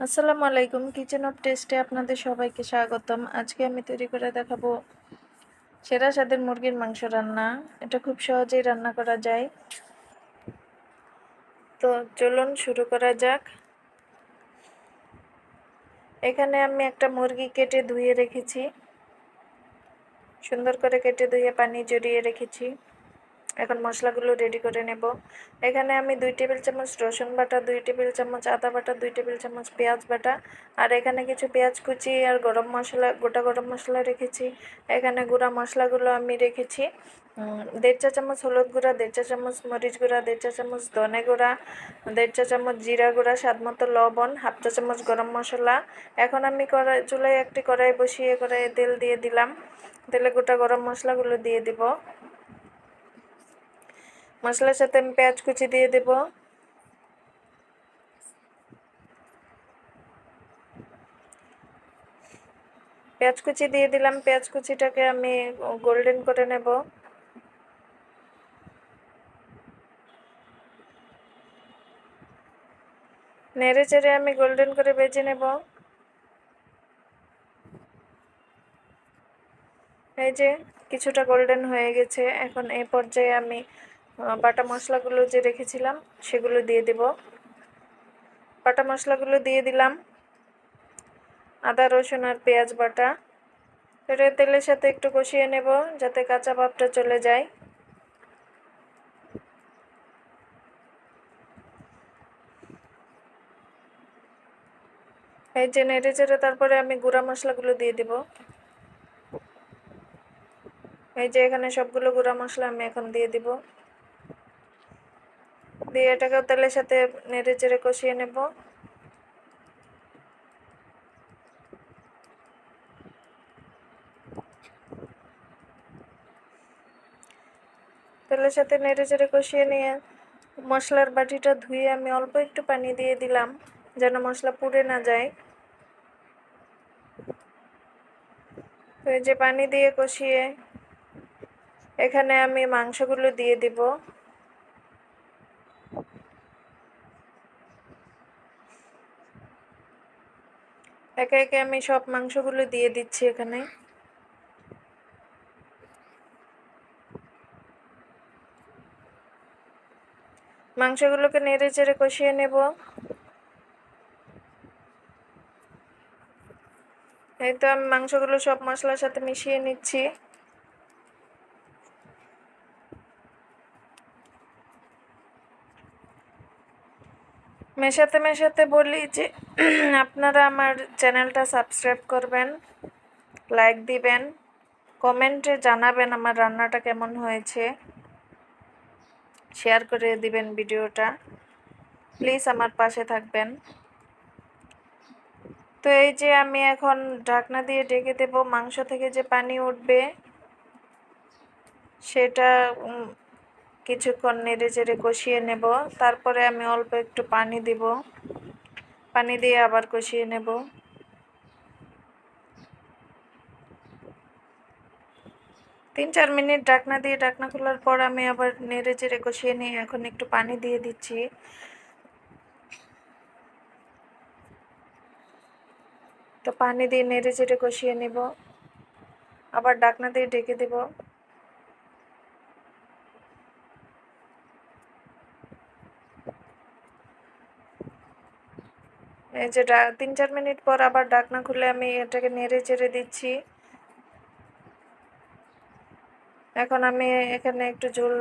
আসসালামু আলাইকুম। Kitchen of টেস্টে আপনাদের সবাইকে স্বাগতম। আজকে আমি তৈরি করে দেখাবো সেরা স্বাদের মুরগির মাংস রান্না। এটা খুব সহজেই রান্না করা যায়। তো চলুন শুরু করা যাক। এখানে আমি একটা মুরগি কেটে ধুয়ে রেখেছি, সুন্দর করে কেটে ধুয়ে পানি জড়িয়ে রেখেছি। এখন মশলাগুলো রেডি করে নেব। এখানে আমি 2 টেবিল চামচ রসুন বাটা, 2 টেবিল চামচ আদা বাটা, 2 টেবিল চামচ পেঁয়াজ বাটা, আর এখানে কিছু পেঁয়াজ কুচি আর গরম মশলা, গোটা গরম মশলা রেখেছি। এখানে গুঁড়া মশলাগুলো আমি রেখেছি 1.5 চা চামচ হলুদ গুঁড়া, 1.5 চা চামচ মরিচ গুঁড়া, 1.5 চা চামচ ধনে গুঁড়া, 1.5 চা চামচ জিরা গুঁড়া, স্বাদ মতো লবণ, 1/2 চা চামচ গরম মশলা। এখন আমি চুলায় একটি কড়াই বসিয়ে কড়াইয়ে তেল দিয়ে দিলাম। তেলে গোটা গরম মশলাগুলো দিয়ে দিব। মশলার সাথে আমি পেঁয়াজ কুচি দিয়ে দেব। পেঁয়াজ কুচি দিয়ে দিলাম। পেঁয়াজ কুচিটাকে আমি গোল্ডেন করে নেব। নেড়ে চেড়ে আমি গোল্ডেন করে ভেজে নেব। এই যে কিছুটা গোল্ডেন হয়ে গেছে। এখন এই পর্যায়ে আমি বাটা মশলাগুলো যে রেখেছিলাম সেগুলো দিয়ে দেব। বাটা মশলাগুলো দিয়ে দিলাম। আদা রসুন আর পেঁয়াজ বাটা। এটা তেলের সাথে একটু কষিয়ে নেব যাতে কাঁচা ভাবটা চলে যায়। এই যে নেড়ে চেড়ে তারপরে আমি গুঁড়া মশলাগুলো দিয়ে দেব। এই যে এখানে সবগুলো গুঁড়া মশলা আমি এখন দিয়ে দিব। দিয়ে এটাকে তেলের সাথে নেড়ে চেড়ে কষিয়ে নেব। তেলের সাথে নেড়ে চেড়ে কষিয়ে নিয়ে মশলার বাটিটা ধুয়ে আমি অল্প একটু পানি দিয়ে দিলাম যেন মশলা পুড়ে না যায়। তো এই যে পানি দিয়ে কষিয়ে এখানে আমি মাংসগুলো দিয়ে দিব। একে একে আমি সব মাংসগুলো দিয়ে দিচ্ছি এখানে। মাংসগুলোকে নেড়ে চেড়ে কষিয়ে নেব। এই তো আমি মাংসগুলো সব মশলার সাথে মিশিয়ে নিচ্ছি। মেশাতে মেশাতে বলি যে আপনারা আমার চ্যানেলটা সাবস্ক্রাইব করবেন, লাইক দিবেন, কমেন্টে জানাবেন আমার রান্নাটা কেমন হয়েছে, শেয়ার করে দিবেন ভিডিওটা। প্লিজ আমার পাশে থাকবেন। তো এই যে আমি এখন ঢাকনা দিয়ে ঢেকে দেব। মাংস থেকে যে পানি উঠবে সেটা কিছুক্ষণ নেড়ে চেড়ে কষিয়ে নেব। তারপরে আমি অল্প একটু পানি দিব। পানি দিয়ে আবার কষিয়ে নেব। 3-4 মিনিট ঢাকনা দিয়ে ঢাকনা খোলার পর আমি আবার নেড়ে চেড়ে কষিয়ে নিয়ে এখন একটু পানি দিয়ে দিচ্ছি। তো পানি দিয়ে নেড়ে চেড়ে কষিয়ে নেব। আবার ঢাকনা দিয়ে ঢেকে দেব। এই যে 3-4 মিনিট পর আবার ঢাকনা খুলে আমি এটাকে নেড়ে চেড়ে দিচ্ছি। এখন আমি এখানে একটু ঝোল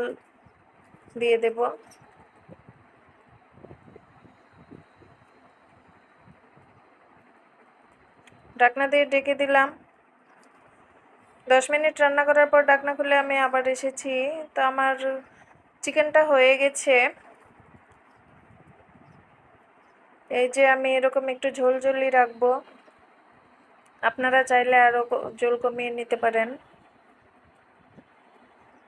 দিয়ে দেব। ঢাকনা দিয়ে ঢেকে দিলাম। 10 মিনিট রান্না করার পর ঢাকনা খুলে আমি আবার এসেছি। তো আমার চিকেনটা হয়ে গেছে। এই যে আমি এরকম একটু ঝোল ঝোলই রাখবো। আপনারা চাইলে আরও ঝোল কমিয়ে নিতে পারেন।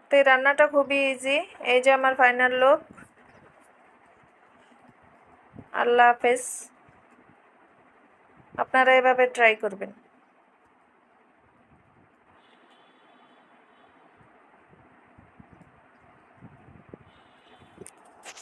তো এই রান্নাটা খুবই ইজি। এই যে আমার ফাইনাল লুক। আল্লাহ হাফেজ। আপনারা এভাবে ট্রাই করবেন।